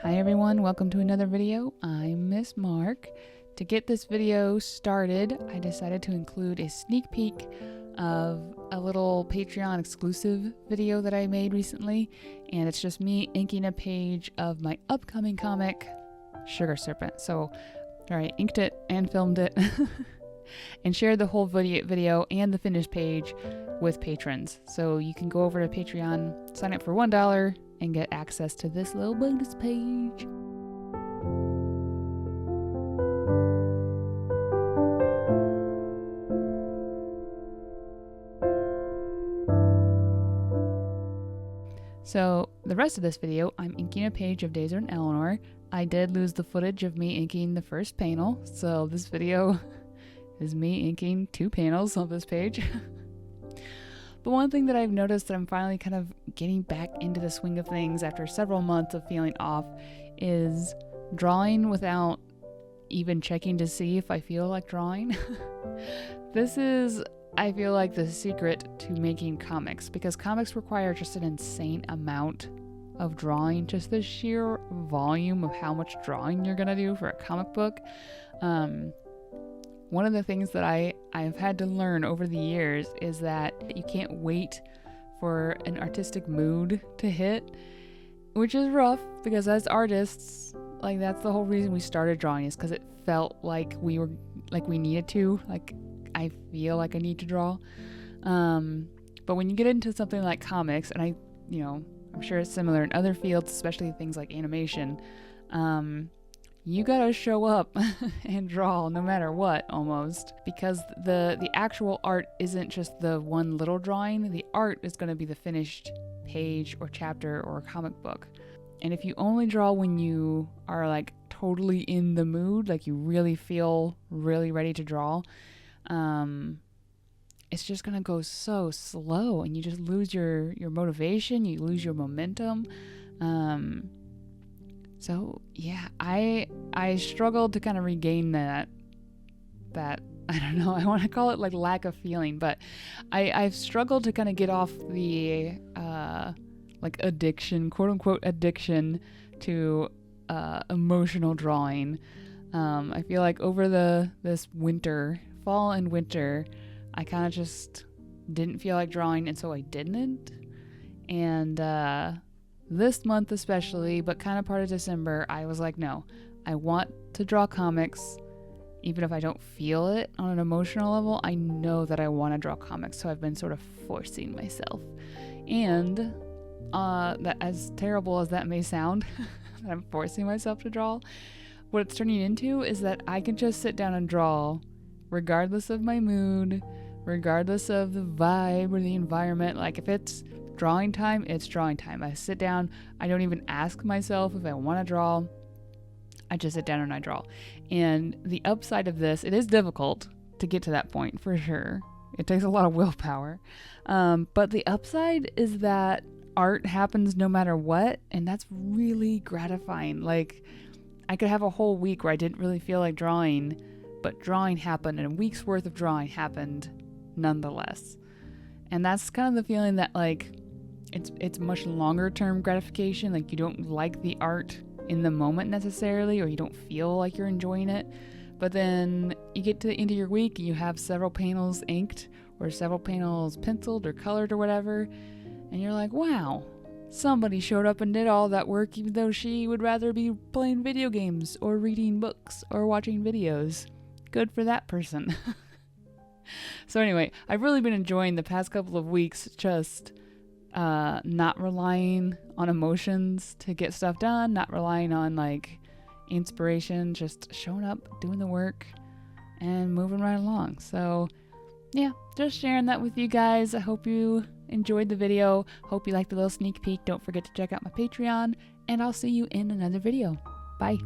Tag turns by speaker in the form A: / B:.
A: Hi everyone, welcome to another video. I'm Miss Mark. To get this video started, I decided to include a sneak peek of a little Patreon exclusive video that I made recently, and it's just me inking a page of my upcoming comic, Sugar Serpent. So, alright, inked it and filmed it and shared the whole video and the finished page with patrons. So you can go over to Patreon, sign up for $1, and get access to this little bonus page. So the rest of this video, I'm inking a page of Dazer and Eleanor. I did lose the footage of me inking the first panel, so this video is me inking 2 panels on this page. But one thing that I've noticed that I'm finally kind of getting back into the swing of things after several months of feeling off is drawing without even checking to see if I feel like drawing. This is, I feel like, the secret to making comics, because comics require just an insane amount of drawing, just the sheer volume of how much drawing you're gonna do for a comic book. One of the things that I've had to learn over the years is that you can't wait for an artistic mood to hit, which is rough because as artists, like, that's the whole reason we started drawing, is because it felt like we needed to. Like, I feel like I need to draw. But when you get into something like comics, and I'm sure it's similar in other fields, especially things like animation, you gotta show up and draw no matter what, almost, because the actual art isn't just the one little drawing. The art is going to be the finished page or chapter or comic book. And if you only draw when you are like totally in the mood, like you really feel really ready to draw, it's just gonna go so slow and you just lose your motivation, you lose your momentum. So yeah, I struggled to kind of regain that I don't know, I want to call it like lack of feeling, but I've struggled to kind of get off the like addiction, quote unquote addiction, to emotional drawing. I feel like over this winter, fall and winter, I kind of just didn't feel like drawing, and so I didn't. And this month especially, but kind of part of December, I was like, no, I want to draw comics. Even if I don't feel it on an emotional level, I know that I want to draw comics, so I've been sort of forcing myself. And that, as terrible as that may sound, that I'm forcing myself to draw, what it's turning into is that I can just sit down and draw regardless of my mood, regardless of the vibe or the environment. Like, if it's drawing time, it's drawing time. I sit down, I don't even ask myself if I want to draw. I just sit down and I draw. And the upside of this, it is difficult to get to that point, for sure. It takes a lot of willpower. But the upside is that art happens no matter what, and that's really gratifying. Like, I could have a whole week where I didn't really feel like drawing, but drawing happened, and a week's worth of drawing happened nonetheless. And that's kind of the feeling that, like, it's much longer term gratification. Like, you don't like the art in the moment necessarily, or you don't feel like you're enjoying it, but then you get to the end of your week and you have several panels inked or several panels penciled or colored or whatever, and you're like, wow, somebody showed up and did all that work, even though she would rather be playing video games or reading books or watching videos. Good for that person. So anyway, I've really been enjoying the past couple of weeks just not relying on emotions to get stuff done, not relying on like inspiration, just showing up, doing the work, and moving right along. So yeah, just sharing that with you guys. I hope you enjoyed the video. Hope you liked the little sneak peek. Don't forget to check out my Patreon, and I'll see you in another video. Bye.